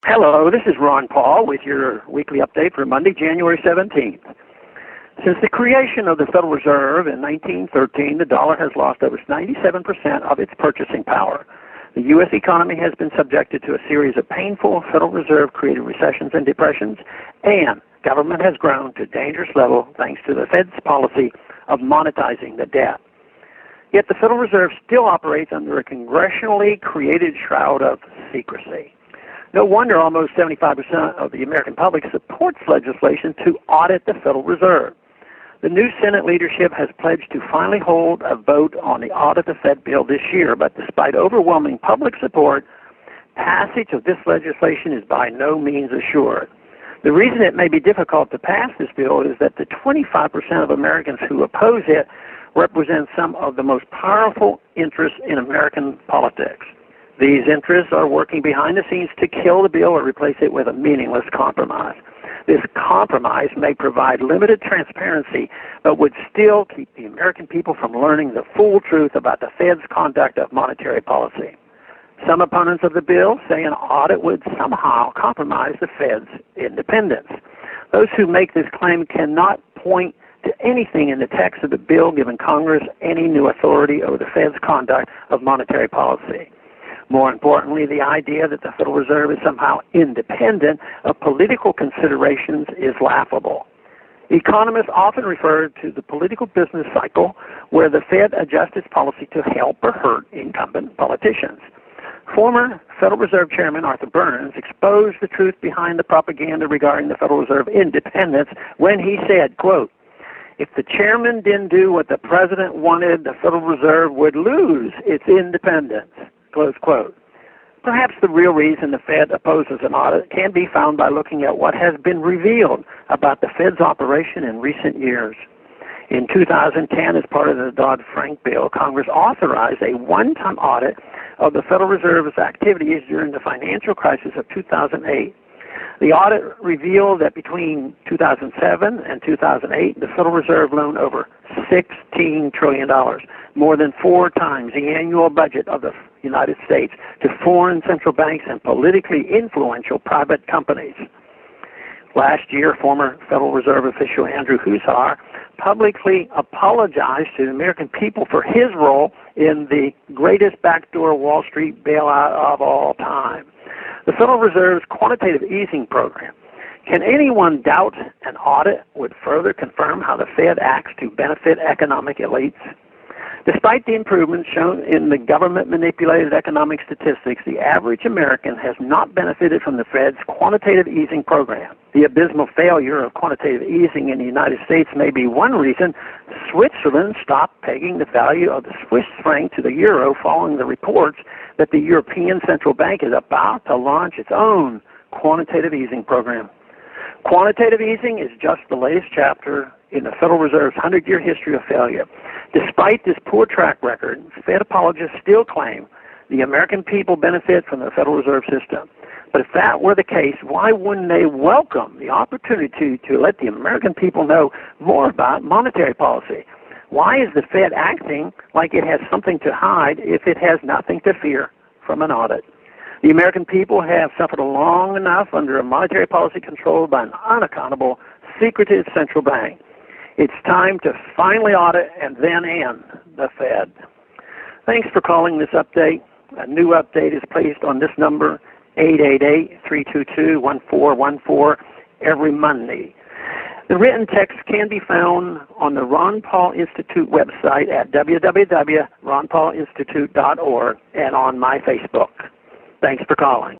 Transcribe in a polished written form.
Hello, this is Ron Paul with your weekly update for Monday, January 17th. Since the creation of the Federal Reserve in 1913, the dollar has lost over 97% of its purchasing power. The U.S. economy has been subjected to a series of painful Federal Reserve-created recessions and depressions, and government has grown to a dangerous level thanks to the Fed's policy of monetizing the debt. Yet the Federal Reserve still operates under a congressionally created shroud of secrecy. No wonder almost 75% of the American public supports legislation to audit the Federal Reserve. The new Senate leadership has pledged to finally hold a vote on the Audit the Fed bill this year, but despite overwhelming public support, passage of this legislation is by no means assured. The reason it may be difficult to pass this bill is that the 25% of Americans who oppose it represent some of the most powerful interests in American politics. These interests are working behind the scenes to kill the bill or replace it with a meaningless compromise. This compromise may provide limited transparency, but would still keep the American people from learning the full truth about the Fed's conduct of monetary policy. Some opponents of the bill say an audit would somehow compromise the Fed's independence. Those who make this claim cannot point to anything in the text of the bill giving Congress any new authority over the Fed's conduct of monetary policy. More importantly, the idea that the Federal Reserve is somehow independent of political considerations is laughable. Economists often refer to the political business cycle where the Fed adjusts its policy to help or hurt incumbent politicians. Former Federal Reserve Chairman Arthur Burns exposed the truth behind the propaganda regarding the Federal Reserve independence when he said, quote, "If the chairman didn't do what the president wanted, the Federal Reserve would lose its independence." Close quote. Perhaps the real reason the Fed opposes an audit can be found by looking at what has been revealed about the Fed's operation in recent years. In 2010, as part of the Dodd-Frank bill, Congress authorized a one-time audit of the Federal Reserve's activities during the financial crisis of 2008. The audit revealed that between 2007 and 2008, the Federal Reserve loaned over $16 trillion, more than 4 times the annual budget of the United States, to foreign central banks and politically influential private companies. Last year, former Federal Reserve official Andrew Huszar publicly apologized to the American people for his role in the greatest backdoor Wall Street bailout of all time. The Federal Reserve's quantitative easing program. Can anyone doubt an audit would further confirm how the Fed acts to benefit economic elites? Despite the improvements shown in the government-manipulated economic statistics, the average American has not benefited from the Fed's quantitative easing program. The abysmal failure of quantitative easing in the United States may be one reason Switzerland stopped pegging the value of the Swiss franc to the euro following the reports that the European Central Bank is about to launch its own quantitative easing program. Quantitative easing is just the latest chapter in the Federal Reserve's 100-year history of failure. Despite this poor track record, Fed apologists still claim the American people benefit from the Federal Reserve System. But if that were the case, why wouldn't they welcome the opportunity to let the American people know more about monetary policy? Why is the Fed acting like it has something to hide if it has nothing to fear from an audit? The American people have suffered long enough under a monetary policy controlled by an unaccountable, secretive central bank. It's time to finally audit and then end the Fed. Thanks for calling this update. A new update is placed on this number, 888-322-1414, every Monday. The written text can be found on the Ron Paul Institute website at www.ronpaulinstitute.org and on my Facebook. Thanks for calling.